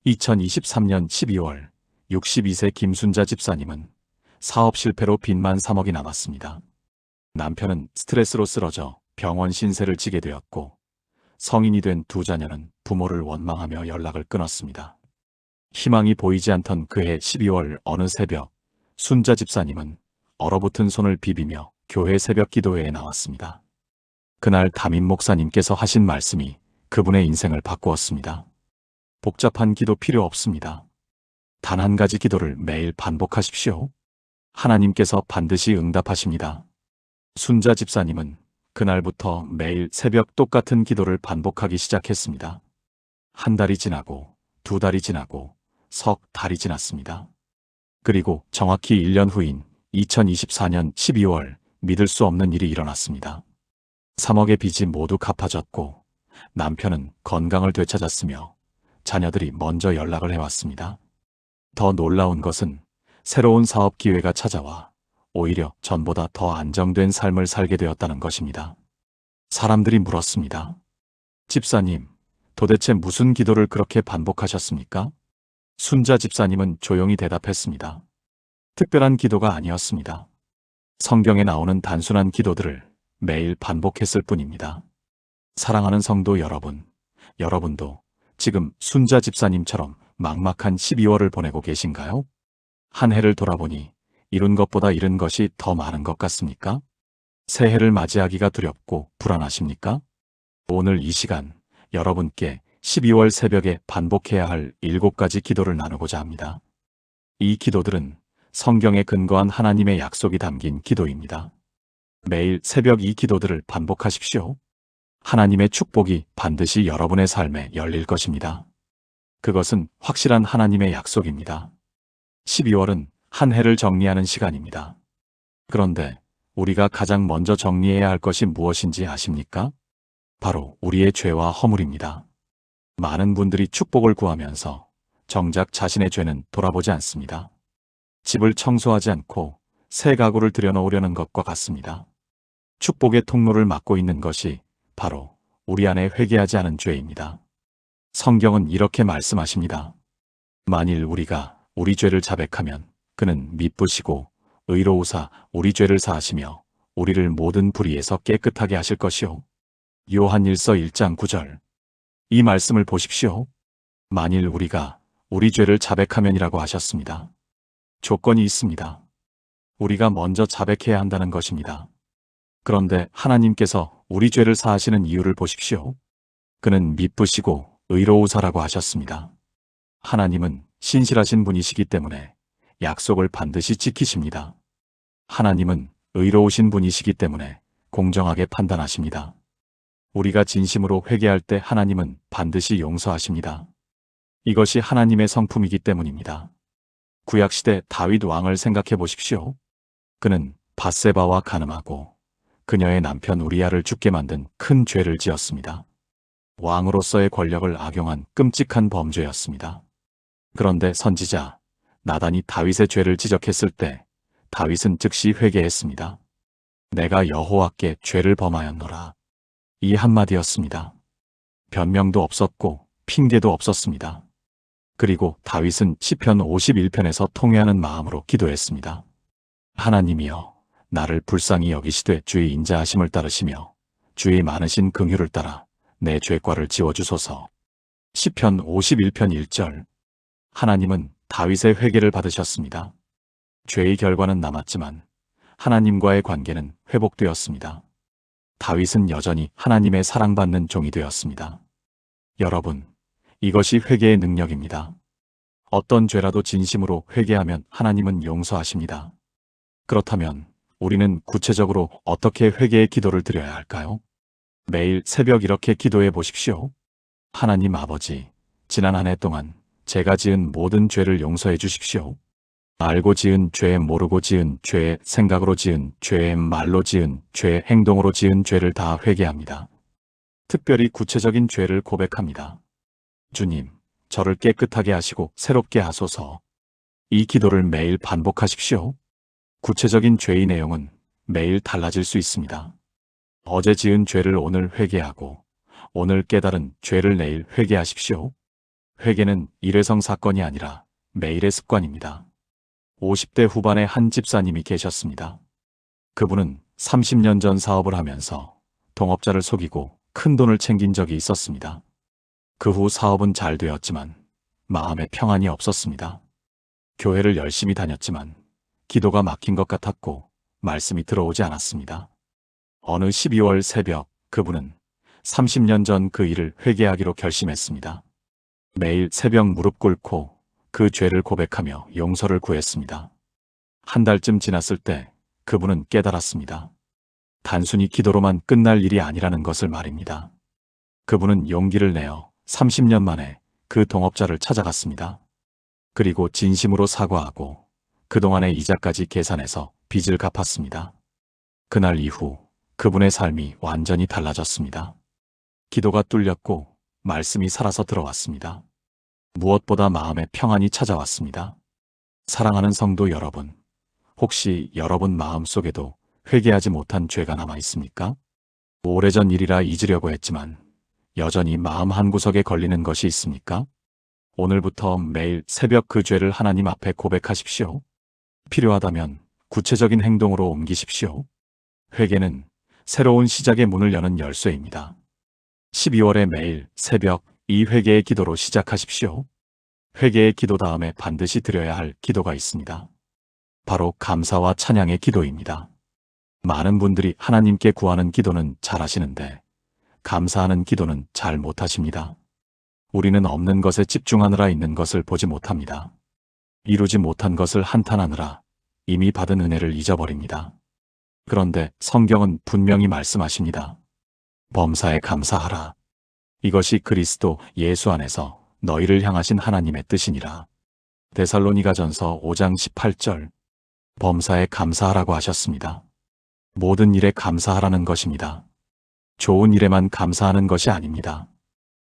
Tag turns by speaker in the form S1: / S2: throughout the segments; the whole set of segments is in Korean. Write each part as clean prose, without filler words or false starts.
S1: 2023년 12월 62세 김순자 집사님은 사업 실패로 빚만 3억이 남았습니다. 남편은 스트레스로 쓰러져 병원 신세를 지게 되었고 성인이 된 두 자녀는 부모를 원망하며 연락을 끊었습니다. 희망이 보이지 않던 그해 12월 어느 새벽 순자 집사님은 얼어붙은 손을 비비며 교회 새벽 기도회에 나왔습니다. 그날 담임 목사님께서 하신 말씀이 그분의 인생을 바꾸었습니다. 복잡한 기도 필요 없습니다. 단 한 가지 기도를 매일 반복하십시오. 하나님께서 반드시 응답하십니다. 순자 집사님은 그날부터 매일 새벽 똑같은 기도를 반복하기 시작했습니다. 한 달이 지나고 두 달이 지나고 석 달이 지났습니다. 그리고 정확히 1년 후인 2024년 12월 믿을 수 없는 일이 일어났습니다. 3억의 빚이 모두 갚아졌고 남편은 건강을 되찾았으며 자녀들이 먼저 연락을 해왔습니다. 더 놀라운 것은 새로운 사업 기회가 찾아와 오히려 전보다 더 안정된 삶을 살게 되었다는 것입니다. 사람들이 물었습니다. 집사님, 도대체 무슨 기도를 그렇게 반복하셨습니까? 순자 집사님은 조용히 대답했습니다. 특별한 기도가 아니었습니다. 성경에 나오는 단순한 기도들을 매일 반복했을 뿐입니다. 사랑하는 성도 여러분, 여러분도 지금 순자 집사님처럼 막막한 12월을 보내고 계신가요? 한 해를 돌아보니 이룬 것보다 잃은 것이 더 많은 것 같습니까? 새해를 맞이하기가 두렵고 불안하십니까? 오늘 이 시간 여러분께 12월 새벽에 반복해야 할 7가지 기도를 나누고자 합니다. 이 기도들은 성경에 근거한 하나님의 약속이 담긴 기도입니다. 매일 새벽 이 기도들을 반복하십시오. 하나님의 축복이 반드시 여러분의 삶에 열릴 것입니다. 그것은 확실한 하나님의 약속입니다. 12월은 한 해를 정리하는 시간입니다. 그런데 우리가 가장 먼저 정리해야 할 것이 무엇인지 아십니까? 바로 우리의 죄와 허물입니다. 많은 분들이 축복을 구하면서 정작 자신의 죄는 돌아보지 않습니다. 집을 청소하지 않고 새 가구를 들여놓으려는 것과 같습니다. 축복의 통로를 막고 있는 것이 바로 우리 안에 회개하지 않은 죄입니다. 성경은 이렇게 말씀하십니다. 만일 우리가 우리 죄를 자백하면 그는 미쁘시고 의로우사 우리 죄를 사하시며 우리를 모든 불의에서 깨끗하게 하실 것이요. 요한일서 1장 9절. 이 말씀을 보십시오. 만일 우리가 우리 죄를 자백하면이라고 하셨습니다. 조건이 있습니다. 우리가 먼저 자백해야 한다는 것입니다. 그런데 하나님께서 우리 죄를 사하시는 이유를 보십시오. 그는 미쁘시고 의로우사라고 하셨습니다. 하나님은 신실하신 분이시기 때문에 약속을 반드시 지키십니다. 하나님은 의로우신 분이시기 때문에 공정하게 판단하십니다. 우리가 진심으로 회개할 때 하나님은 반드시 용서하십니다. 이것이 하나님의 성품이기 때문입니다. 구약시대 다윗 왕을 생각해 보십시오. 그는 밧세바와 간음하고 그녀의 남편 우리아를 죽게 만든 큰 죄를 지었습니다. 왕으로서의 권력을 악용한 끔찍한 범죄였습니다. 그런데 선지자 나단이 다윗의 죄를 지적했을 때 다윗은 즉시 회개했습니다. 내가 여호와께 죄를 범하였노라. 이 한마디였습니다. 변명도 없었고 핑계도 없었습니다. 그리고 다윗은 시편 51편에서 통회하는 마음으로 기도했습니다. 하나님이여, 나를 불쌍히 여기시되 주의 인자하심을 따르시며 주의 많으신 긍휼을 따라 내 죄과를 지워주소서. 시편 51편 1절. 하나님은 다윗의 회개를 받으셨습니다. 죄의 결과는 남았지만 하나님과의 관계는 회복되었습니다. 다윗은 여전히 하나님의 사랑받는 종이 되었습니다. 여러분, 이것이 회개의 능력입니다. 어떤 죄라도 진심으로 회개하면 하나님은 용서하십니다. 그렇다면 우리는 구체적으로 어떻게 회개의 기도를 드려야 할까요? 매일 새벽 이렇게 기도해 보십시오. 하나님 아버지, 지난 한 해 동안 제가 지은 모든 죄를 용서해 주십시오. 알고 지은 죄, 모르고 지은 죄, 생각으로 지은 죄, 말로 지은 죄, 행동으로 지은 죄를 다 회개합니다. 특별히 구체적인 죄를 고백합니다. 주님, 저를 깨끗하게 하시고 새롭게 하소서. 이 기도를 매일 반복하십시오. 구체적인 죄의 내용은 매일 달라질 수 있습니다. 어제 지은 죄를 오늘 회개하고 오늘 깨달은 죄를 내일 회개하십시오. 회개는 일회성 사건이 아니라 매일의 습관입니다. 50대 후반의 한 집사님이 계셨습니다. 그분은 30년 전 사업을 하면서 동업자를 속이고 큰 돈을 챙긴 적이 있었습니다. 그 후 사업은 잘 되었지만 마음에 평안이 없었습니다. 교회를 열심히 다녔지만 기도가 막힌 것 같았고 말씀이 들어오지 않았습니다. 어느 12월 새벽 그분은 30년 전 그 일을 회개하기로 결심했습니다. 매일 새벽 무릎 꿇고 그 죄를 고백하며 용서를 구했습니다. 한 달쯤 지났을 때 그분은 깨달았습니다. 단순히 기도로만 끝날 일이 아니라는 것을 말입니다. 그분은 용기를 내어 30년 만에 그 동업자를 찾아갔습니다. 그리고 진심으로 사과하고 그동안의 이자까지 계산해서 빚을 갚았습니다. 그날 이후 그분의 삶이 완전히 달라졌습니다. 기도가 뚫렸고 말씀이 살아서 들어왔습니다. 무엇보다 마음의 평안이 찾아왔습니다. 사랑하는 성도 여러분, 혹시 여러분 마음속에도 회개하지 못한 죄가 남아 있습니까? 오래전 일이라 잊으려고 했지만 여전히 마음 한구석에 걸리는 것이 있습니까? 오늘부터 매일 새벽 그 죄를 하나님 앞에 고백하십시오. 필요하다면 구체적인 행동으로 옮기십시오. 회개는 새로운 시작의 문을 여는 열쇠입니다. 12월에 매일 새벽 이 회개의 기도로 시작하십시오. 회개의 기도 다음에 반드시 드려야 할 기도가 있습니다. 바로 감사와 찬양의 기도입니다. 많은 분들이 하나님께 구하는 기도는 잘하시는데 감사하는 기도는 잘 못하십니다. 우리는 없는 것에 집중하느라 있는 것을 보지 못합니다. 이루지 못한 것을 한탄하느라 이미 받은 은혜를 잊어버립니다. 그런데 성경은 분명히 말씀하십니다. 범사에 감사하라. 이것이 그리스도 예수 안에서 너희를 향하신 하나님의 뜻이니라. 데살로니가전서 5장 18절. 범사에 감사하라고 하셨습니다. 모든 일에 감사하라는 것입니다. 좋은 일에만 감사하는 것이 아닙니다.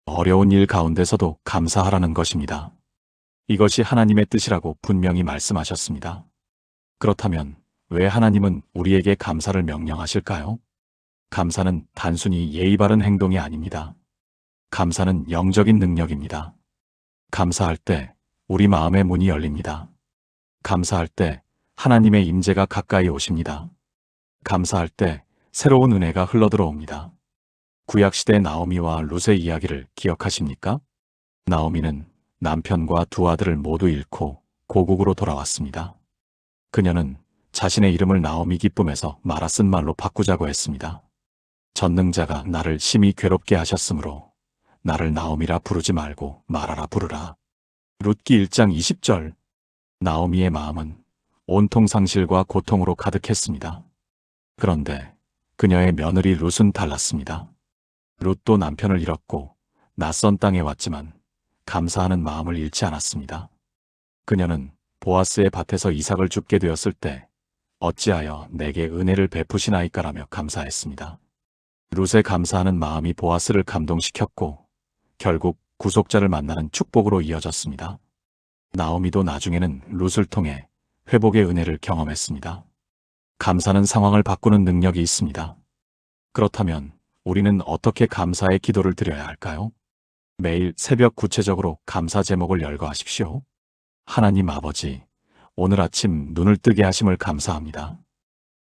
S1: 어려운 일 가운데서도 감사하라는 것입니다. 이것이 하나님의 뜻이라고 분명히 말씀하셨습니다. 그렇다면 왜 하나님은 우리에게 감사를 명령하실까요? 감사는 단순히 예의 바른 행동이 아닙니다. 감사는 영적인 능력입니다. 감사할 때 우리 마음의 문이 열립니다. 감사할 때 하나님의 임재가 가까이 오십니다. 감사할 때 새로운 은혜가 흘러들어옵니다. 구약시대 나오미와 룻의 이야기를 기억하십니까? 나오미는 남편과 두 아들을 모두 잃고 고국으로 돌아왔습니다. 그녀는 자신의 이름을 나오미 기쁨에서 말아 쓴 말로 바꾸자고 했습니다. 전능자가 나를 심히 괴롭게 하셨으므로 나를 나오미라 부르지 말고 마라라 부르라. 룻기 1장 20절. 나오미의 마음은 온통 상실과 고통으로 가득했습니다. 그런데 그녀의 며느리 룻은 달랐습니다. 룻도 남편을 잃었고 낯선 땅에 왔지만 감사하는 마음을 잃지 않았습니다. 그녀는 보아스의 밭에서 이삭을 줍게 되었을 때 어찌하여 내게 은혜를 베푸시나이까라며 감사했습니다. 룻의 감사하는 마음이 보아스를 감동시켰고 결국 구속자를 만나는 축복으로 이어졌습니다. 나오미도 나중에는 룻을 통해 회복의 은혜를 경험했습니다. 감사는 상황을 바꾸는 능력이 있습니다. 그렇다면 우리는 어떻게 감사의 기도를 드려야 할까요? 매일 새벽 구체적으로 감사 제목을 열거하십시오. 하나님 아버지, 오늘 아침 눈을 뜨게 하심을 감사합니다.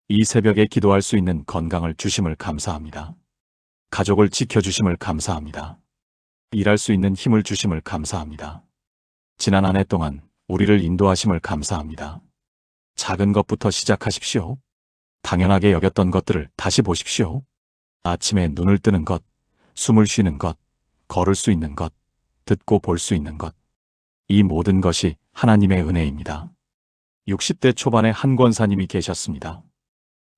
S1: 이 새벽에 기도할 수 있는 건강을 주심을 감사합니다. 가족을 지켜주심을 감사합니다. 일할 수 있는 힘을 주심을 감사합니다. 지난 한 해 동안 우리를 인도하심을 감사합니다. 작은 것부터 시작하십시오. 당연하게 여겼던 것들을 다시 보십시오. 아침에 눈을 뜨는 것, 숨을 쉬는 것, 걸을 수 있는 것, 듣고 볼 수 있는 것. 이 모든 것이 하나님의 은혜입니다. 60대 초반의 한 권사님이 계셨습니다.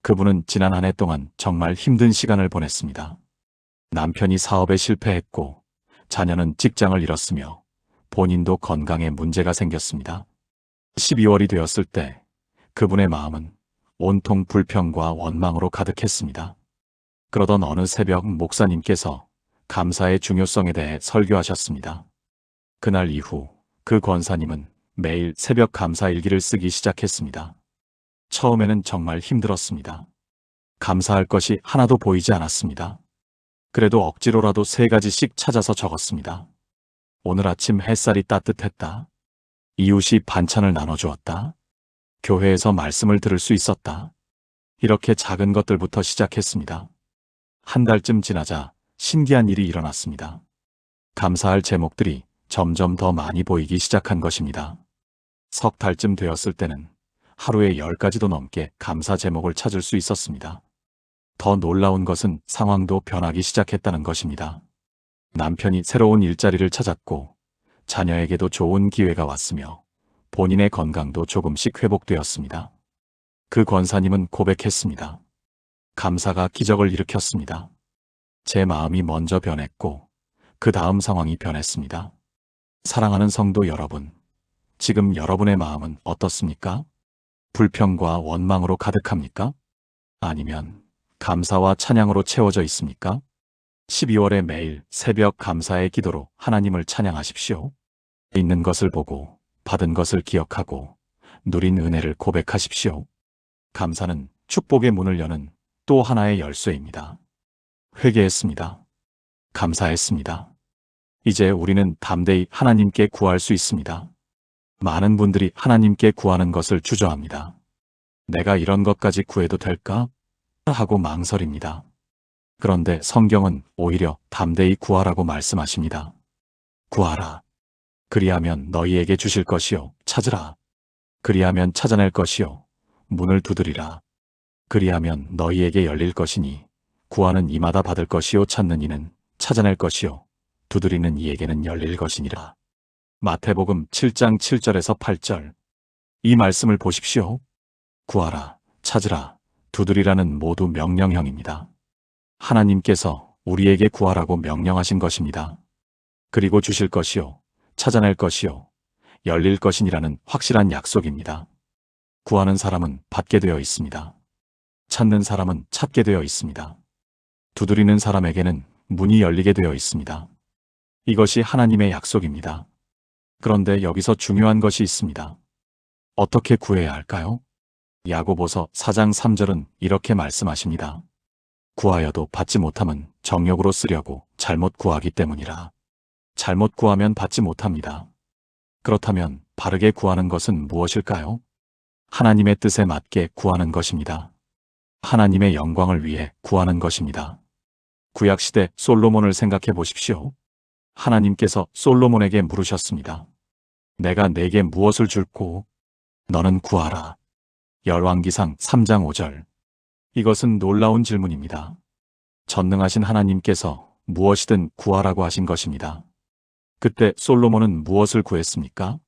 S1: 그분은 지난 한 해 동안 정말 힘든 시간을 보냈습니다. 남편이 사업에 실패했고 자녀는 직장을 잃었으며 본인도 건강에 문제가 생겼습니다. 12월이 되었을 때 그분의 마음은 온통 불평과 원망으로 가득했습니다. 그러던 어느 새벽 목사님께서 감사의 중요성에 대해 설교하셨습니다. 그날 이후 그 권사님은 매일 새벽 감사 일기를 쓰기 시작했습니다. 처음에는 정말 힘들었습니다. 감사할 것이 하나도 보이지 않았습니다. 그래도 억지로라도 3가지씩 찾아서 적었습니다. 오늘 아침 햇살이 따뜻했다. 이웃이 반찬을 나눠주었다. 교회에서 말씀을 들을 수 있었다. 이렇게 작은 것들부터 시작했습니다. 한 달쯤 지나자 신기한 일이 일어났습니다. 감사할 제목들이 점점 더 많이 보이기 시작한 것입니다. 석 달쯤 되었을 때는 하루에 10가지도 넘게 감사 제목을 찾을 수 있었습니다. 더 놀라운 것은 상황도 변하기 시작했다는 것입니다. 남편이 새로운 일자리를 찾았고 자녀에게도 좋은 기회가 왔으며 본인의 건강도 조금씩 회복되었습니다. 그 권사님은 고백했습니다. 감사가 기적을 일으켰습니다. 제 마음이 먼저 변했고 그 다음 상황이 변했습니다. 사랑하는 성도 여러분, 지금 여러분의 마음은 어떻습니까? 불평과 원망으로 가득합니까? 아니면 감사와 찬양으로 채워져 있습니까? 12월에 매일 새벽 감사의 기도로 하나님을 찬양하십시오. 있는 것을 보고 받은 것을 기억하고 누린 은혜를 고백하십시오. 감사는 축복의 문을 여는 또 하나의 열쇠입니다. 회개했습니다. 감사했습니다. 이제 우리는 담대히 하나님께 구할 수 있습니다. 많은 분들이 하나님께 구하는 것을 주저합니다. 내가 이런 것까지 구해도 될까? 하고 망설입니다. 그런데 성경은 오히려 담대히 구하라고 말씀하십니다. 구하라. 그리하면 너희에게 주실 것이요. 찾으라. 그리하면 찾아낼 것이요. 문을 두드리라. 그리하면 너희에게 열릴 것이니 구하는 이마다 받을 것이요. 찾는 이는 찾아낼 것이요. 두드리는 이에게는 열릴 것이니라. 마태복음 7장 7절에서 8절. 이 말씀을 보십시오. 구하라, 찾으라, 두드리라는 모두 명령형입니다. 하나님께서 우리에게 구하라고 명령하신 것입니다. 그리고 주실 것이요, 찾아낼 것이요, 열릴 것이니라는 확실한 약속입니다. 구하는 사람은 받게 되어 있습니다. 찾는 사람은 찾게 되어 있습니다. 두드리는 사람에게는 문이 열리게 되어 있습니다. 이것이 하나님의 약속입니다. 그런데 여기서 중요한 것이 있습니다. 어떻게 구해야 할까요? 야고보서 4장 3절은 이렇게 말씀하십니다. 구하여도 받지 못함은 정욕으로 쓰려고 잘못 구하기 때문이라. 잘못 구하면 받지 못합니다. 그렇다면 바르게 구하는 것은 무엇일까요? 하나님의 뜻에 맞게 구하는 것입니다. 하나님의 영광을 위해 구하는 것입니다. 구약시대 솔로몬을 생각해 보십시오. 하나님께서 솔로몬에게 물으셨습니다. 내가 네게 무엇을 줄꼬? 너는 구하라. 열왕기상 3장 5절. 이것은 놀라운 질문입니다. 전능하신 하나님께서 무엇이든 구하라고 하신 것입니다. 그때 솔로몬은 무엇을 구했습니까?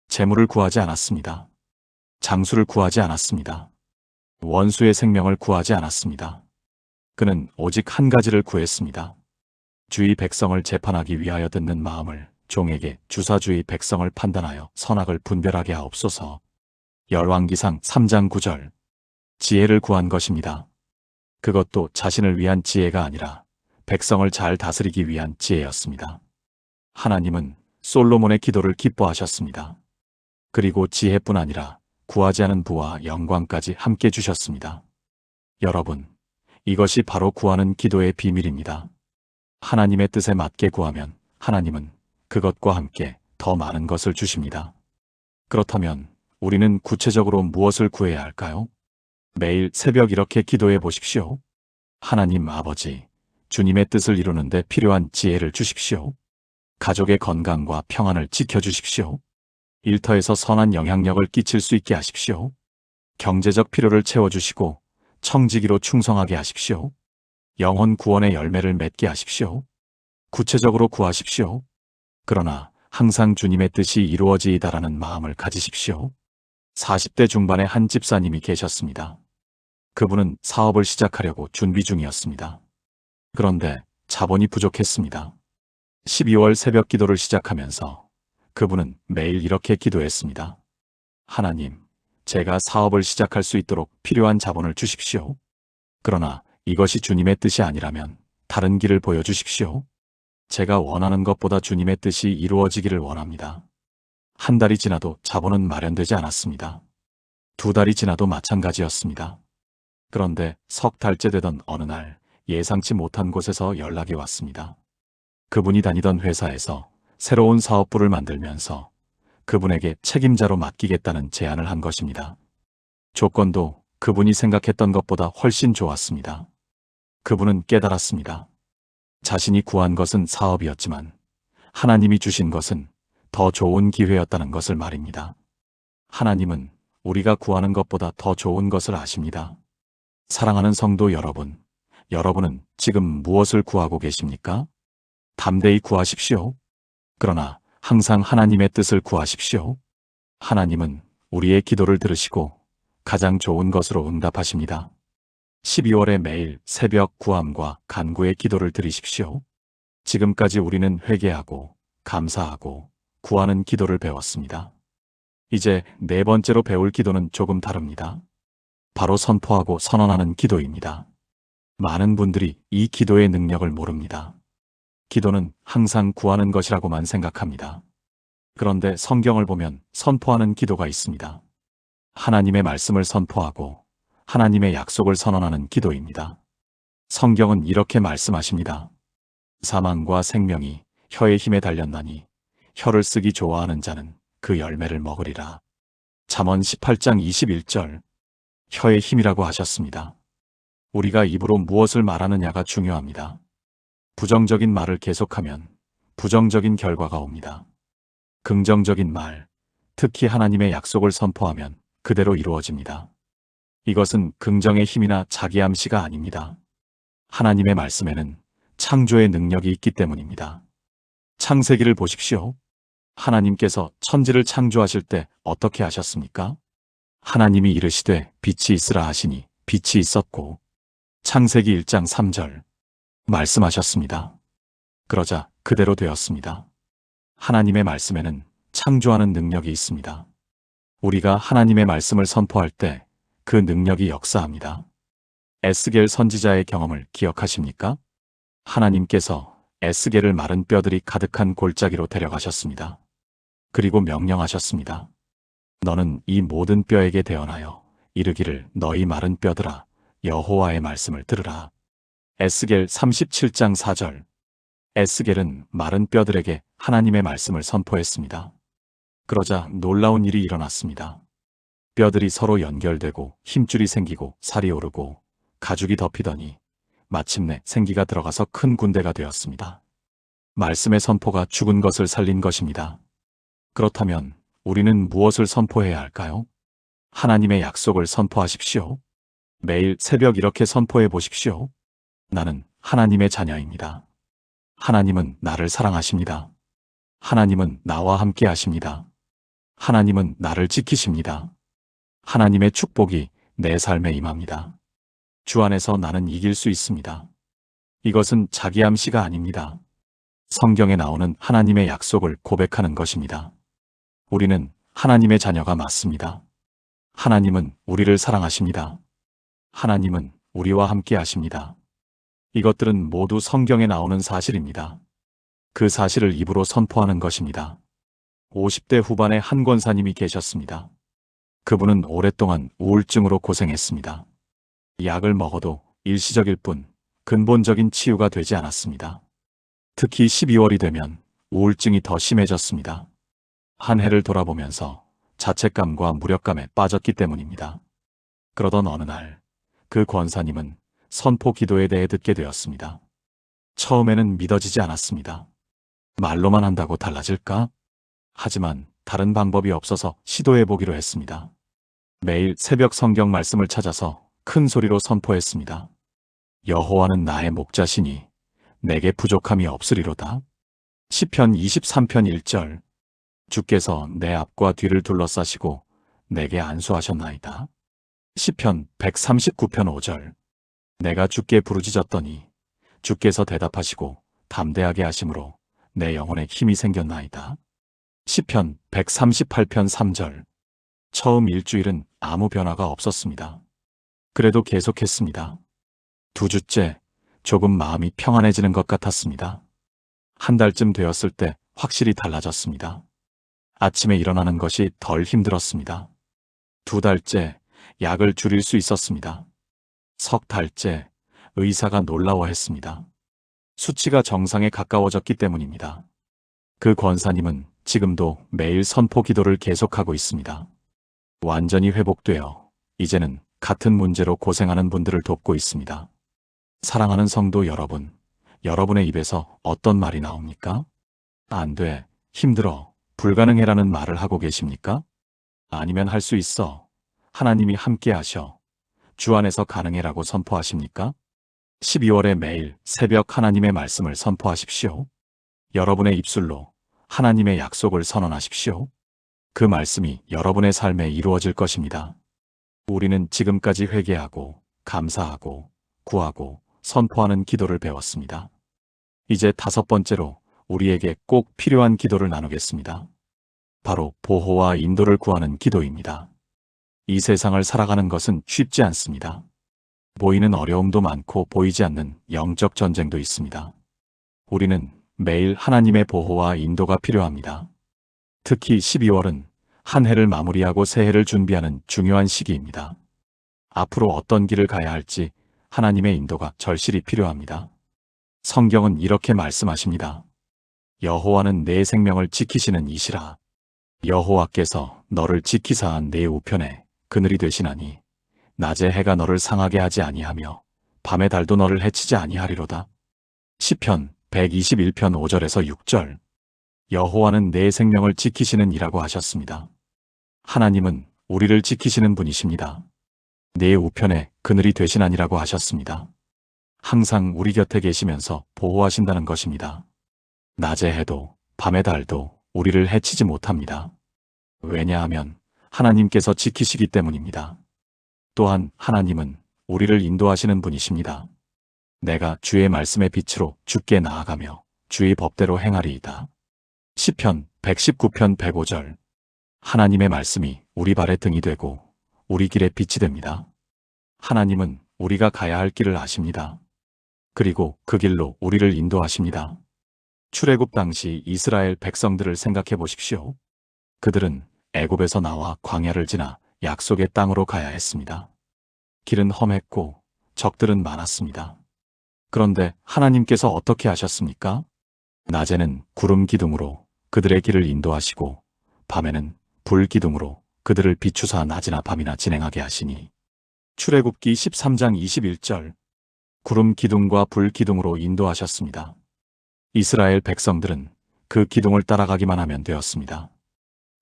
S1: 재물을 구하지 않았습니다. 장수를 구하지 않았습니다. 원수의 생명을 구하지 않았습니다. 그는 오직 한 가지를 구했습니다. 주의 백성을 재판하기 위하여 듣는 마음을 종에게 주사 주의 백성을 판단하여 선악을 분별하게 하옵소서. 열왕기상 3장 9절. 지혜를 구한 것입니다. 그것도 자신을 위한 지혜가 아니라 백성을 잘 다스리기 위한 지혜였습니다. 하나님은 솔로몬의 기도를 기뻐하셨습니다. 그리고 지혜뿐 아니라 구하지 않은 부와 영광까지 함께 주셨습니다. 여러분, 이것이 바로 구하는 기도의 비밀입니다. 하나님의 뜻에 맞게 구하면 하나님은 그것과 함께 더 많은 것을 주십니다. 그렇다면 우리는 구체적으로 무엇을 구해야 할까요? 매일 새벽 이렇게 기도해 보십시오. 하나님 아버지, 주님의 뜻을 이루는데 필요한 지혜를 주십시오. 가족의 건강과 평안을 지켜주십시오. 일터에서 선한 영향력을 끼칠 수 있게 하십시오. 경제적 필요를 채워주시고 청지기로 충성하게 하십시오. 영혼 구원의 열매를 맺게 하십시오. 구체적으로 구하십시오. 그러나 항상 주님의 뜻이 이루어지이다라는 마음을 가지십시오. 40대 중반의 한 집사님이 계셨습니다. 그분은 사업을 시작하려고 준비 중이었습니다. 그런데 자본이 부족했습니다. 12월 새벽 기도를 시작하면서 그분은 매일 이렇게 기도했습니다. 하나님, 제가 사업을 시작할 수 있도록 필요한 자본을 주십시오. 그러나 이것이 주님의 뜻이 아니라면 다른 길을 보여주십시오. 제가 원하는 것보다 주님의 뜻이 이루어지기를 원합니다. 한 달이 지나도 자본은 마련되지 않았습니다. 2달이 지나도 마찬가지였습니다. 그런데 석 달째 되던 어느 날 예상치 못한 곳에서 연락이 왔습니다. 그분이 다니던 회사에서 새로운 사업부를 만들면서 그분에게 책임자로 맡기겠다는 제안을 한 것입니다. 조건도 그분이 생각했던 것보다 훨씬 좋았습니다. 그분은 깨달았습니다. 자신이 구한 것은 사업이었지만 하나님이 주신 것은 더 좋은 기회였다는 것을 말입니다. 하나님은 우리가 구하는 것보다 더 좋은 것을 아십니다. 사랑하는 성도 여러분, 여러분은 지금 무엇을 구하고 계십니까? 담대히 구하십시오. 그러나 항상 하나님의 뜻을 구하십시오. 하나님은 우리의 기도를 들으시고 가장 좋은 것으로 응답하십니다. 12월에 매일 새벽 구함과 간구의 기도를 드리십시오. 지금까지 우리는 회개하고 감사하고 구하는 기도를 배웠습니다. 이제 네 번째로 배울 기도는 조금 다릅니다. 바로 선포하고 선언하는 기도입니다. 많은 분들이 이 기도의 능력을 모릅니다. 기도는 항상 구하는 것이라고만 생각합니다. 그런데 성경을 보면 선포하는 기도가 있습니다. 하나님의 말씀을 선포하고 하나님의 약속을 선언하는 기도입니다. 성경은 이렇게 말씀하십니다. 사망과 생명이 혀의 힘에 달렸나니 혀를 쓰기 좋아하는 자는 그 열매를 먹으리라. 잠언 18장 21절. 혀의 힘이라고 하셨습니다. 우리가 입으로 무엇을 말하느냐가 중요합니다. 부정적인 말을 계속하면 부정적인 결과가 옵니다. 긍정적인 말, 특히 하나님의 약속을 선포하면 그대로 이루어집니다. 이것은 긍정의 힘이나 자기암시가 아닙니다. 하나님의 말씀에는 창조의 능력이 있기 때문입니다. 창세기를 보십시오. 하나님께서 천지를 창조하실 때 어떻게 하셨습니까? 하나님이 이르시되 빛이 있으라 하시니 빛이 있었고 창세기 1장 3절 말씀하셨습니다. 그러자 그대로 되었습니다. 하나님의 말씀에는 창조하는 능력이 있습니다. 우리가 하나님의 말씀을 선포할 때 그 능력이 역사합니다. 에스겔 선지자의 경험을 기억하십니까? 하나님께서 에스겔을 마른 뼈들이 가득한 골짜기로 데려가셨습니다. 그리고 명령하셨습니다. 너는 이 모든 뼈에게 대언하여 이르기를 너희 마른 뼈들아 여호와의 말씀을 들으라. 에스겔 37장 4절. 에스겔은 마른 뼈들에게 하나님의 말씀을 선포했습니다. 그러자 놀라운 일이 일어났습니다. 뼈들이 서로 연결되고 힘줄이 생기고 살이 오르고 가죽이 덮이더니 마침내 생기가 들어가서 큰 군대가 되었습니다. 말씀의 선포가 죽은 것을 살린 것입니다. 그렇다면 우리는 무엇을 선포해야 할까요? 하나님의 약속을 선포하십시오. 매일 새벽 이렇게 선포해 보십시오. 나는 하나님의 자녀입니다. 하나님은 나를 사랑하십니다. 하나님은 나와 함께 하십니다. 하나님은 나를 지키십니다. 하나님의 축복이 내 삶에 임합니다. 주 안에서 나는 이길 수 있습니다. 이것은 자기암시가 아닙니다. 성경에 나오는 하나님의 약속을 고백하는 것입니다. 우리는 하나님의 자녀가 맞습니다. 하나님은 우리를 사랑하십니다. 하나님은 우리와 함께 하십니다. 이것들은 모두 성경에 나오는 사실입니다. 그 사실을 입으로 선포하는 것입니다. 50대 후반에 한 권사님이 계셨습니다. 그분은 오랫동안 우울증으로 고생했습니다. 약을 먹어도 일시적일 뿐 근본적인 치유가 되지 않았습니다. 특히 12월이 되면 우울증이 더 심해졌습니다. 한 해를 돌아보면서 자책감과 무력감에 빠졌기 때문입니다. 그러던 어느 날 그 권사님은 선포 기도에 대해 듣게 되었습니다. 처음에는 믿어지지 않았습니다. 말로만 한다고 달라질까? 하지만 다른 방법이 없어서 시도해 보기로 했습니다. 매일 새벽 성경 말씀을 찾아서 큰 소리로 선포했습니다. 여호와는 나의 목자시니 내게 부족함이 없으리로다. 시편 23편 1절. 주께서 내 앞과 뒤를 둘러싸시고 내게 안수하셨나이다. 시편 139편 5절. 내가 주께 부르짖었더니 주께서 대답하시고 담대하게 하심으로 내 영혼에 힘이 생겼나이다. 시편 138편 3절. 처음 일주일은 아무 변화가 없었습니다. 그래도 계속했습니다. 2주째 조금 마음이 평안해지는 것 같았습니다. 한 달쯤 되었을 때 확실히 달라졌습니다. 아침에 일어나는 것이 덜 힘들었습니다. 2달째 약을 줄일 수 있었습니다. 3달째 의사가 놀라워했습니다. 수치가 정상에 가까워졌기 때문입니다. 그 권사님은 지금도 매일 선포 기도를 계속하고 있습니다. 완전히 회복되어 이제는 같은 문제로 고생하는 분들을 돕고 있습니다. 사랑하는 성도 여러분, 여러분의 입에서 어떤 말이 나옵니까? 안 돼, 힘들어, 불가능해라는 말을 하고 계십니까? 아니면 할 수 있어, 하나님이 함께 하셔, 주 안에서 가능해라고 선포하십니까? 12월에 매일 새벽 하나님의 말씀을 선포하십시오. 여러분의 입술로 하나님의 약속을 선언하십시오. 그 말씀이 여러분의 삶에 이루어질 것입니다. 우리는 지금까지 회개하고 감사하고 구하고 선포하는 기도를 배웠습니다. 이제 5번째로 우리에게 꼭 필요한 기도를 나누겠습니다. 바로 보호와 인도를 구하는 기도입니다. 이 세상을 살아가는 것은 쉽지 않습니다. 보이는 어려움도 많고 보이지 않는 영적 전쟁도 있습니다. 우리는 매일 하나님의 보호와 인도가 필요합니다. 특히 12월은 한 해를 마무리하고 새해를 준비하는 중요한 시기입니다. 앞으로 어떤 길을 가야 할지 하나님의 인도가 절실히 필요합니다. 성경은 이렇게 말씀하십니다. 여호와는 내 생명을 지키시는 이시라. 여호와께서 너를 지키사 내 우편에 그늘이 되시나니 낮에 해가 너를 상하게 하지 아니하며 밤의 달도 너를 해치지 아니하리로다. 시편 121편 5절에서 6절. 여호와는 내 생명을 지키시는 이라고 하셨습니다. 하나님은 우리를 지키시는 분이십니다. 내 우편에 그늘이 되시나니라고 하셨습니다. 항상 우리 곁에 계시면서 보호하신다는 것입니다. 낮의 해도 밤의 달도 우리를 해치지 못합니다. 왜냐하면 하나님께서 지키시기 때문입니다. 또한 하나님은 우리를 인도하시는 분이십니다. 내가 주의 말씀의 빛으로 주께 나아가며 주의 법대로 행하리이다. 시편 119편 105절. 하나님의 말씀이 우리 발의 등이 되고 우리 길의 빛이 됩니다. 하나님은 우리가 가야 할 길을 아십니다. 그리고 그 길로 우리를 인도하십니다. 출애굽 당시 이스라엘 백성들을 생각해 보십시오. 그들은 애굽에서 나와 광야를 지나 약속의 땅으로 가야 했습니다. 길은 험했고 적들은 많았습니다. 그런데 하나님께서 어떻게 하셨습니까? 낮에는 구름 기둥으로 그들의 길을 인도하시고 밤에는 불 기둥으로 그들을 비추사 낮이나 밤이나 진행하게 하시니 출애굽기 13장 21절. 구름 기둥과 불 기둥으로 인도하셨습니다. 이스라엘 백성들은 그 기둥을 따라가기만 하면 되었습니다.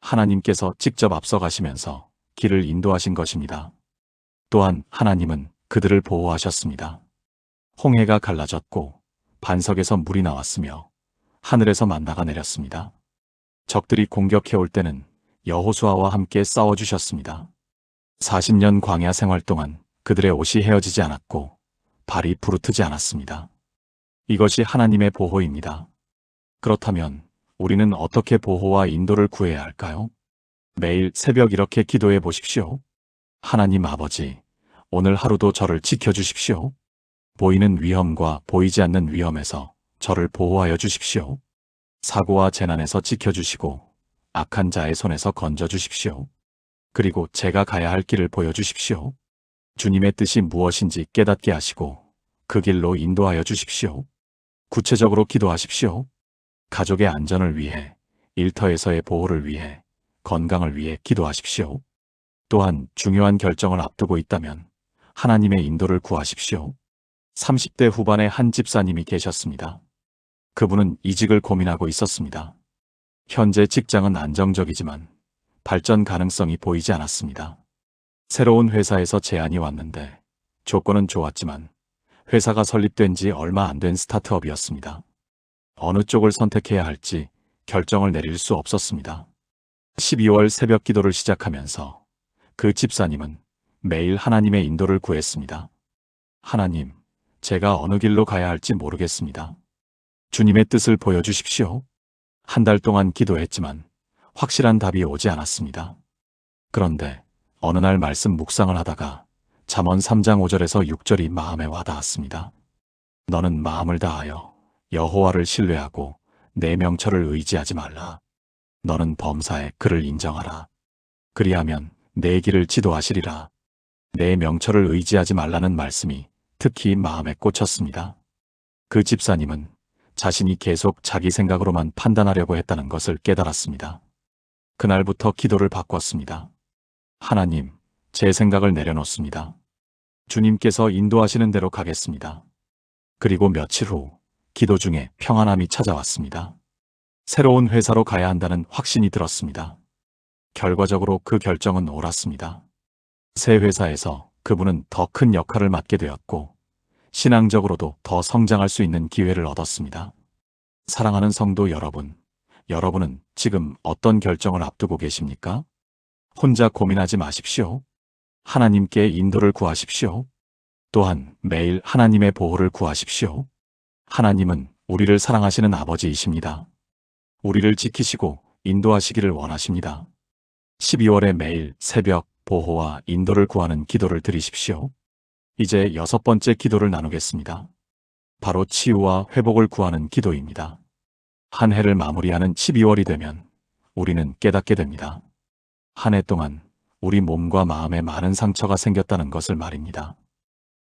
S1: 하나님께서 직접 앞서가시면서 길을 인도하신 것입니다. 또한 하나님은 그들을 보호하셨습니다. 홍해가 갈라졌고 반석에서 물이 나왔으며 하늘에서 만나가 내렸습니다. 적들이 공격해올 때는 여호수아와 함께 싸워주셨습니다. 40년 광야 생활 동안 그들의 옷이 헤어지지 않았고 발이 부르트지 않았습니다. 이것이 하나님의 보호입니다. 그렇다면 우리는 어떻게 보호와 인도를 구해야 할까요? 매일 새벽 이렇게 기도해 보십시오. 하나님 아버지, 오늘 하루도 저를 지켜주십시오. 보이는 위험과 보이지 않는 위험에서 저를 보호하여 주십시오. 사고와 재난에서 지켜주시고 악한 자의 손에서 건져주십시오. 그리고 제가 가야 할 길을 보여주십시오. 주님의 뜻이 무엇인지 깨닫게 하시고 그 길로 인도하여 주십시오. 구체적으로 기도하십시오. 가족의 안전을 위해, 일터에서의 보호를 위해, 건강을 위해 기도하십시오. 또한 중요한 결정을 앞두고 있다면 하나님의 인도를 구하십시오. 30대 후반의 한 집사님이 계셨습니다. 그분은 이직을 고민하고 있었습니다. 현재 직장은 안정적이지만 발전 가능성이 보이지 않았습니다. 새로운 회사에서 제안이 왔는데 조건은 좋았지만 회사가 설립된 지 얼마 안 된 스타트업이었습니다. 어느 쪽을 선택해야 할지 결정을 내릴 수 없었습니다. 12월 새벽 기도를 시작하면서 그 집사님은 매일 하나님의 인도를 구했습니다. 하나님, 제가 어느 길로 가야 할지 모르겠습니다. 주님의 뜻을 보여주십시오. 한 달 동안 기도했지만 확실한 답이 오지 않았습니다. 그런데 어느 날 말씀 묵상을 하다가 잠언 3장 5절에서 6절이 마음에 와닿았습니다. 너는 마음을 다하여 여호와를 신뢰하고 내 명철을 의지하지 말라. 너는 범사에 그를 인정하라. 그리하면 내 길을 지도하시리라. 내 명철을 의지하지 말라는 말씀이 특히 마음에 꽂혔습니다. 그 집사님은 자신이 계속 자기 생각으로만 판단하려고 했다는 것을 깨달았습니다. 그날부터 기도를 바꿨습니다. 하나님, 제 생각을 내려놓습니다. 주님께서 인도하시는 대로 가겠습니다. 그리고 며칠 후 기도 중에 평안함이 찾아왔습니다. 새로운 회사로 가야 한다는 확신이 들었습니다. 결과적으로 그 결정은 옳았습니다. 새 회사에서 그분은 더 큰 역할을 맡게 되었고 신앙적으로도 더 성장할 수 있는 기회를 얻었습니다. 사랑하는 성도 여러분, 여러분은 지금 어떤 결정을 앞두고 계십니까? 혼자 고민하지 마십시오. 하나님께 인도를 구하십시오. 또한 매일 하나님의 보호를 구하십시오. 하나님은 우리를 사랑하시는 아버지이십니다. 우리를 지키시고 인도하시기를 원하십니다. 12월에 매일 새벽 보호와 인도를 구하는 기도를 드리십시오. 이제 6번째 기도를 나누겠습니다. 바로 치유와 회복을 구하는 기도입니다. 한 해를 마무리하는 12월이 되면 우리는 깨닫게 됩니다. 한 해 동안 우리 몸과 마음에 많은 상처가 생겼다는 것을 말입니다.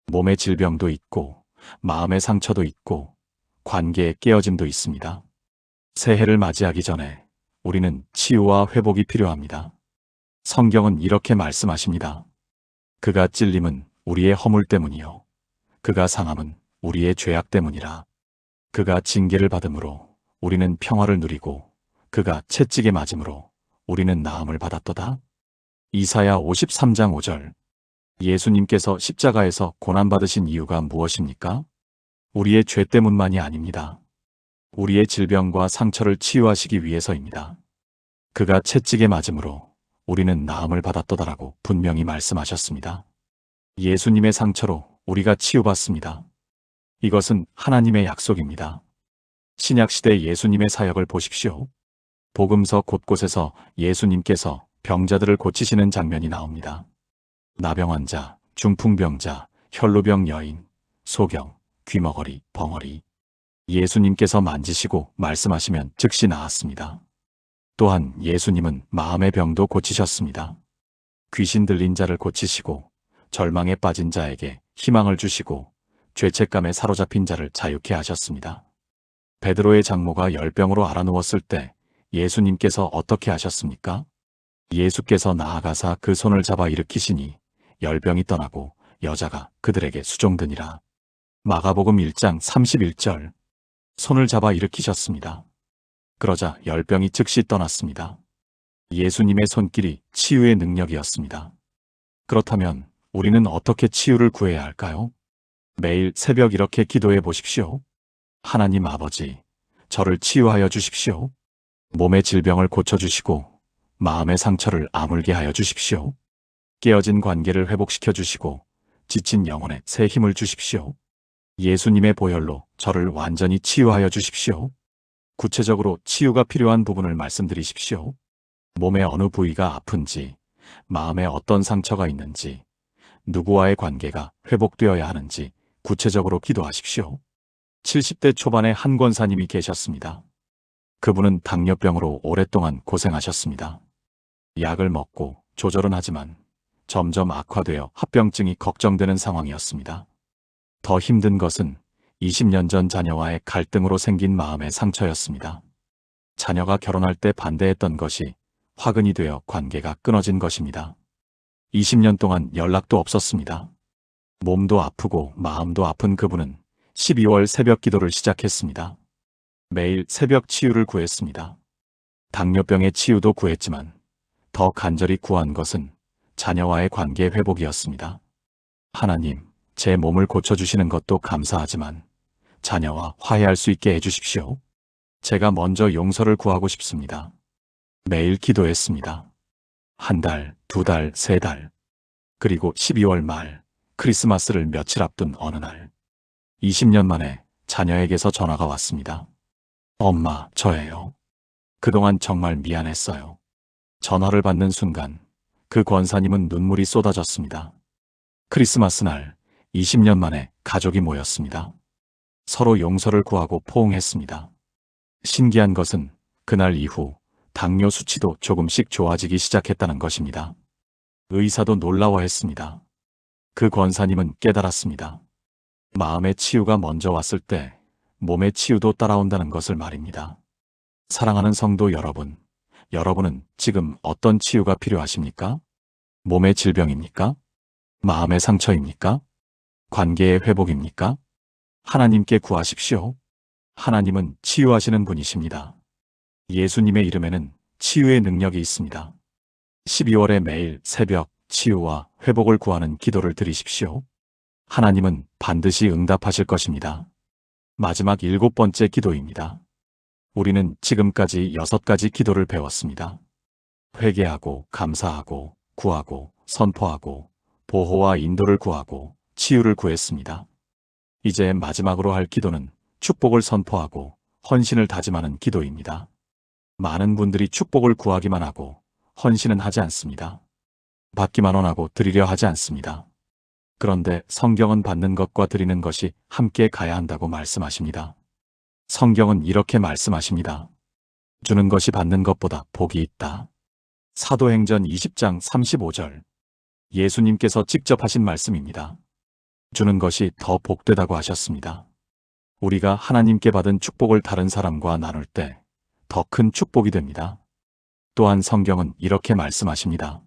S1: 몸의 질병도 있고 마음의 상처도 있고 관계의 깨어짐도 있습니다. 새해를 맞이하기 전에 우리는 치유와 회복이 필요합니다. 성경은 이렇게 말씀하십니다. 그가 찔림은 우리의 허물 때문이요. 그가 상함은 우리의 죄악 때문이라. 그가 징계를 받음으로 우리는 평화를 누리고 그가 채찍에 맞음으로 우리는 나음을 받았도다. 이사야 53장 5절. 예수님께서 십자가에서 고난받으신 이유가 무엇입니까? 우리의 죄 때문만이 아닙니다. 우리의 질병과 상처를 치유하시기 위해서입니다. 그가 채찍에 맞음으로 우리는 나음을 받았도다라고 분명히 말씀하셨습니다. 예수님의 상처로 우리가 치유받습니다. 이것은 하나님의 약속입니다. 신약시대 예수님의 사역을 보십시오. 복음서 곳곳에서 예수님께서 병자들을 고치시는 장면이 나옵니다. 나병 환자, 중풍병자, 혈루병 여인, 소경, 귀머거리, 벙어리. 예수님께서 만지시고 말씀하시면 즉시 나았습니다. 또한 예수님은 마음의 병도 고치셨습니다. 귀신 들린 자를 고치시고 절망에 빠진 자에게 희망을 주시고 죄책감에 사로잡힌 자를 자유케 하셨습니다. 베드로의 장모가 열병으로 앓아누웠을 때 예수님께서 어떻게 하셨습니까? 예수께서 나아가사 그 손을 잡아 일으키시니 열병이 떠나고 여자가 그들에게 수종드니라. 마가복음 1장 31절. 손을 잡아 일으키셨습니다. 그러자 열병이 즉시 떠났습니다. 예수님의 손길이 치유의 능력이었습니다. 그렇다면 우리는 어떻게 치유를 구해야 할까요? 매일 새벽 이렇게 기도해 보십시오. 하나님 아버지, 저를 치유하여 주십시오. 몸의 질병을 고쳐주시고 마음의 상처를 아물게 하여 주십시오. 깨어진 관계를 회복시켜 주시고 지친 영혼에 새 힘을 주십시오. 예수님의 보혈로 저를 완전히 치유하여 주십시오. 구체적으로 치유가 필요한 부분을 말씀드리십시오. 몸의 어느 부위가 아픈지, 마음에 어떤 상처가 있는지, 누구와의 관계가 회복되어야 하는지 구체적으로 기도하십시오. 70대 초반에 한 권사님이 계셨습니다. 그분은 당뇨병으로 오랫동안 고생하셨습니다. 약을 먹고 조절은 하지만 점점 악화되어 합병증이 걱정되는 상황이었습니다. 더 힘든 것은 20년 전 자녀와의 갈등으로 생긴 마음의 상처였습니다. 자녀가 결혼할 때 반대했던 것이 화근이 되어 관계가 끊어진 것입니다. 20년 동안 연락도 없었습니다. 몸도 아프고 마음도 아픈 그분은 12월 새벽 기도를 시작했습니다. 매일 새벽 치유를 구했습니다. 당뇨병의 치유도 구했지만 더 간절히 구한 것은 자녀와의 관계 회복이었습니다. 하나님, 제 몸을 고쳐주시는 것도 감사하지만 자녀와 화해할 수 있게 해주십시오. 제가 먼저 용서를 구하고 싶습니다. 매일 기도했습니다. 한 달, 2달, 3달, 그리고 12월 말 크리스마스를 며칠 앞둔 어느 날 20년 만에 자녀에게서 전화가 왔습니다. 엄마, 저예요. 그동안 정말 미안했어요. 전화를 받는 순간 그 권사님은 눈물이 쏟아졌습니다. 크리스마스 날 20년 만에 가족이 모였습니다. 서로 용서를 구하고 포옹했습니다. 신기한 것은 그날 이후 당뇨 수치도 조금씩 좋아지기 시작했다는 것입니다. 의사도 놀라워했습니다. 그 권사님은 깨달았습니다. 마음의 치유가 먼저 왔을 때 몸의 치유도 따라온다는 것을 말입니다. 사랑하는 성도 여러분, 여러분은 지금 어떤 치유가 필요하십니까? 몸의 질병입니까? 마음의 상처입니까? 관계의 회복입니까? 하나님께 구하십시오. 하나님은 치유하시는 분이십니다. 예수님의 이름에는 치유의 능력이 있습니다. 12월에 매일 새벽 치유와 회복을 구하는 기도를 드리십시오. 하나님은 반드시 응답하실 것입니다. 마지막 7번째 기도입니다. 우리는 지금까지 6가지 기도를 배웠습니다. 회개하고 감사하고 구하고 선포하고 보호와 인도를 구하고 치유를 구했습니다. 이제 마지막으로 할 기도는 축복을 선포하고 헌신을 다짐하는 기도입니다. 많은 분들이 축복을 구하기만 하고 헌신은 하지 않습니다. 받기만 원하고 드리려 하지 않습니다. 그런데 성경은 받는 것과 드리는 것이 함께 가야 한다고 말씀하십니다. 성경은 이렇게 말씀하십니다. 주는 것이 받는 것보다 복이 있다. 사도행전 20장 35절. 예수님께서 직접 하신 말씀입니다. 주는 것이 더 복되다고 하셨습니다. 우리가 하나님께 받은 축복을 다른 사람과 나눌 때 더 큰 축복이 됩니다. 또한 성경은 이렇게 말씀하십니다.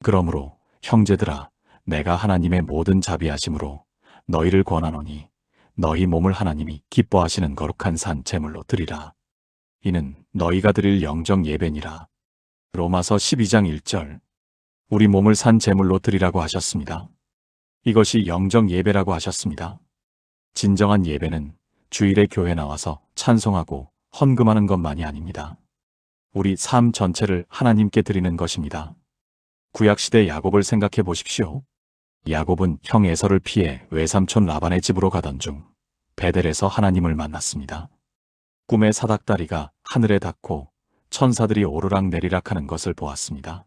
S1: 그러므로 형제들아, 내가 하나님의 모든 자비하심으로 너희를 권하노니 너희 몸을 하나님이 기뻐하시는 거룩한 산 제물로 드리라. 이는 너희가 드릴 영적 예배니라. 로마서 12장 1절. 우리 몸을 산 제물로 드리라고 하셨습니다. 이것이 영적 예배라고 하셨습니다. 진정한 예배는 주일에 교회 나와서 찬송하고 헌금하는 것만이 아닙니다. 우리 삶 전체를 하나님께 드리는 것입니다. 구약시대 야곱을 생각해 보십시오. 야곱은 형 에서를 피해 외삼촌 라반의 집으로 가던 중 베델에서 하나님을 만났습니다. 꿈의 사닥다리가 하늘에 닿고 천사들이 오르락 내리락 하는 것을 보았습니다.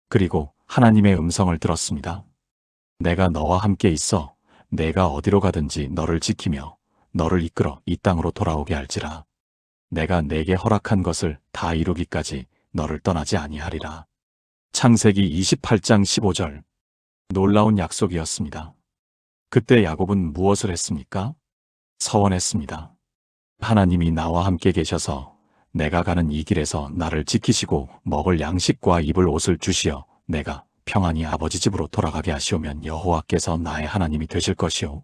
S1: 그리고 하나님의 음성을 들었습니다. 내가 너와 함께 있어 내가 어디로 가든지 너를 지키며 너를 이끌어 이 땅으로 돌아오게 할지라. 내가 내게 허락한 것을 다 이루기까지 너를 떠나지 아니하리라. 창세기 28장 15절. 놀라운 약속이었습니다. 그때 야곱은 무엇을 했습니까? 서원했습니다. 하나님이 나와 함께 계셔서 내가 가는 이 길에서 나를 지키시고 먹을 양식과 입을 옷을 주시어 내가 평안히 아버지 집으로 돌아가게 하시오면 여호와께서 나의 하나님이 되실 것이요.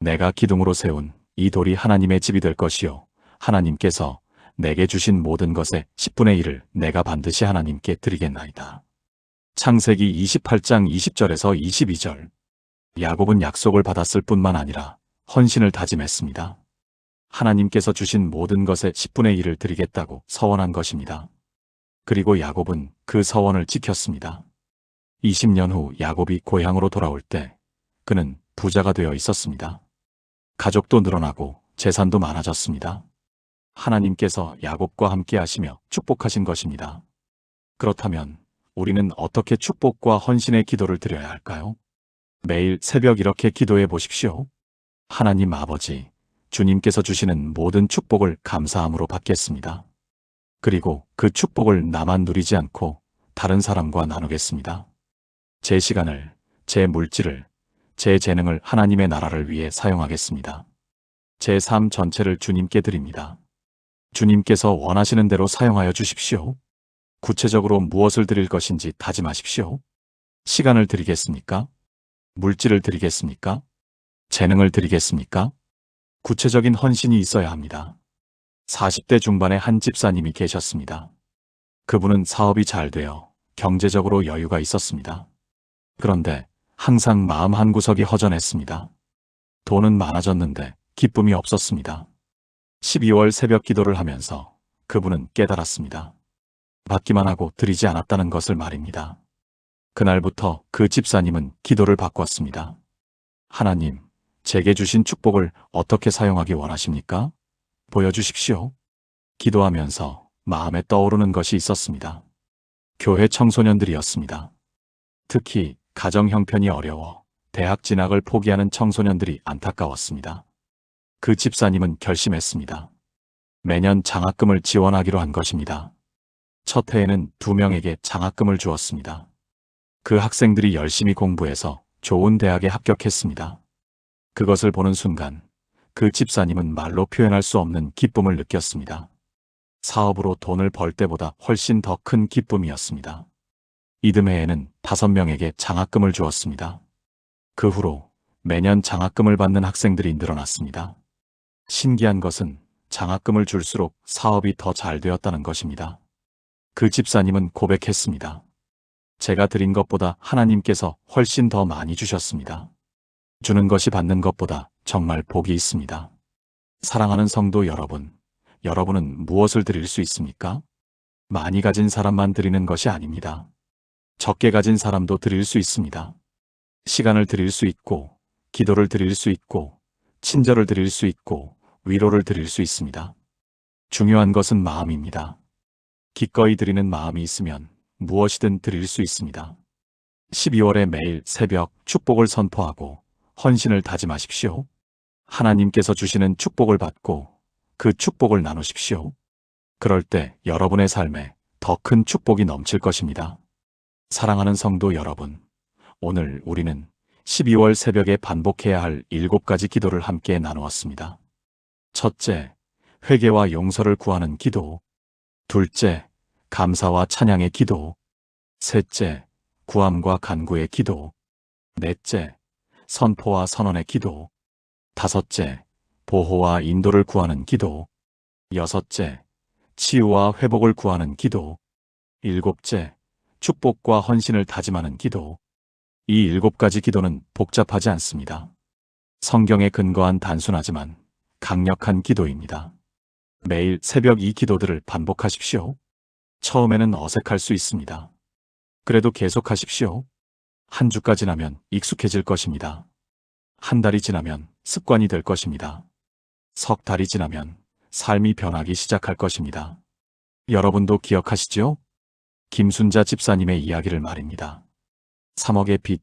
S1: 내가 기둥으로 세운 이 돌이 하나님의 집이 될 것이요. 하나님께서 내게 주신 모든 것의 10분의 1을 내가 반드시 하나님께 드리겠나이다. 창세기 28장 20절에서 22절. 야곱은 약속을 받았을 뿐만 아니라 헌신을 다짐했습니다. 하나님께서 주신 모든 것의 10분의 1을 드리겠다고 서원한 것입니다. 그리고 야곱은 그 서원을 지켰습니다. 20년 후 야곱이 고향으로 돌아올 때 그는 부자가 되어 있었습니다. 가족도 늘어나고 재산도 많아졌습니다. 하나님께서 야곱과 함께 하시며 축복하신 것입니다. 그렇다면 우리는 어떻게 축복과 헌신의 기도를 드려야 할까요? 매일 새벽 이렇게 기도해 보십시오. 하나님 아버지, 주님께서 주시는 모든 축복을 감사함으로 받겠습니다. 그리고 그 축복을 나만 누리지 않고 다른 사람과 나누겠습니다. 제 시간을, 제 물질을, 제 재능을 하나님의 나라를 위해 사용하겠습니다. 제 삶 전체를 주님께 드립니다. 주님께서 원하시는 대로 사용하여 주십시오. 구체적으로 무엇을 드릴 것인지 다짐하십시오. 시간을 드리겠습니까? 물질을 드리겠습니까? 재능을 드리겠습니까? 구체적인 헌신이 있어야 합니다. 40대 중반의 한 집사님이 계셨습니다. 그분은 사업이 잘 되어 경제적으로 여유가 있었습니다. 그런데 항상 마음 한구석이 허전했습니다. 돈은 많아졌는데 기쁨이 없었습니다. 12월 새벽 기도를 하면서 그분은 깨달았습니다. 받기만 하고 드리지 않았다는 것을 말입니다. 그날부터 그 집사님은 기도를 바꿨습니다. 하나님, 제게 주신 축복을 어떻게 사용하기 원하십니까? 보여주십시오. 기도하면서 마음에 떠오르는 것이 있었습니다. 교회 청소년들이었습니다. 특히 가정 형편이 어려워 대학 진학을 포기하는 청소년들이 안타까웠습니다. 그 집사님은 결심했습니다. 매년 장학금을 지원하기로 한 것입니다. 첫 해에는 2명에게 장학금을 주었습니다. 그 학생들이 열심히 공부해서 좋은 대학에 합격했습니다. 그것을 보는 순간 그 집사님은 말로 표현할 수 없는 기쁨을 느꼈습니다. 사업으로 돈을 벌 때보다 훨씬 더 큰 기쁨이었습니다. 이듬해에는 5명에게 장학금을 주었습니다. 그 후로 매년 장학금을 받는 학생들이 늘어났습니다. 신기한 것은 장학금을 줄수록 사업이 더 잘 되었다는 것입니다. 그 집사님은 고백했습니다. 제가 드린 것보다 하나님께서 훨씬 더 많이 주셨습니다. 주는 것이 받는 것보다 정말 복이 있습니다. 사랑하는 성도 여러분, 여러분은 무엇을 드릴 수 있습니까? 많이 가진 사람만 드리는 것이 아닙니다. 적게 가진 사람도 드릴 수 있습니다. 시간을 드릴 수 있고, 기도를 드릴 수 있고, 친절을 드릴 수 있고, 위로를 드릴 수 있습니다. 중요한 것은 마음입니다. 기꺼이 드리는 마음이 있으면 무엇이든 드릴 수 있습니다. 12월에 매일 새벽 축복을 선포하고 헌신을 다짐하십시오. 하나님께서 주시는 축복을 받고 그 축복을 나누십시오. 그럴 때 여러분의 삶에 더 큰 축복이 넘칠 것입니다. 사랑하는 성도 여러분, 오늘 우리는 12월 새벽에 반복해야 할 7가지 기도를 함께 나누었습니다. 첫째, 회개와 용서를 구하는 기도. 둘째, 감사와 찬양의 기도. 셋째, 구함과 간구의 기도. 넷째, 선포와 선언의 기도. 다섯째, 보호와 인도를 구하는 기도. 여섯째, 치유와 회복을 구하는 기도. 일곱째, 축복과 헌신을 다짐하는 기도. 이 7가지 기도는 복잡하지 않습니다. 성경에 근거한 단순하지만 강력한 기도입니다. 매일 새벽 이 기도들을 반복하십시오. 처음에는 어색할 수 있습니다. 그래도 계속하십시오. 한 주가 지나면 익숙해질 것입니다. 한 달이 지나면 습관이 될 것입니다. 석 달이 지나면 삶이 변하기 시작할 것입니다. 여러분도 기억하시죠? 김순자 집사님의 이야기를 말입니다. 3억의 빚,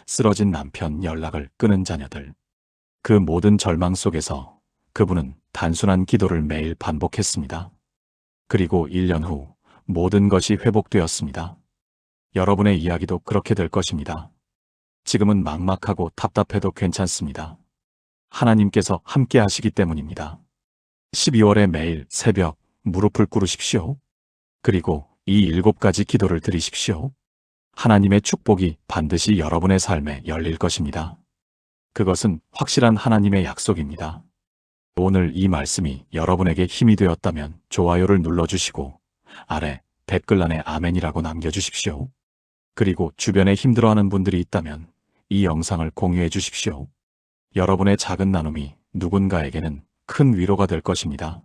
S1: 쓰러진 남편, 연락을 끊은 자녀들. 그 모든 절망 속에서 그분은 단순한 기도를 매일 반복했습니다. 그리고 1년 후 모든 것이 회복되었습니다. 여러분의 이야기도 그렇게 될 것입니다. 지금은 막막하고 답답해도 괜찮습니다. 하나님께서 함께 하시기 때문입니다. 12월에 매일 새벽 무릎을 꿇으십시오. 그리고 이 7가지 기도를 드리십시오. 하나님의 축복이 반드시 여러분의 삶에 열릴 것입니다. 그것은 확실한 하나님의 약속입니다. 오늘 이 말씀이 여러분에게 힘이 되었다면 좋아요를 눌러주시고 아래 댓글란에 아멘이라고 남겨주십시오. 그리고 주변에 힘들어하는 분들이 있다면 이 영상을 공유해 주십시오. 여러분의 작은 나눔이 누군가에게는 큰 위로가 될 것입니다.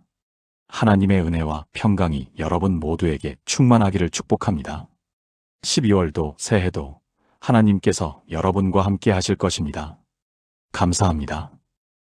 S1: 하나님의 은혜와 평강이 여러분 모두에게 충만하기를 축복합니다. 12월도 새해도 하나님께서 여러분과 함께 하실 것입니다. 감사합니다.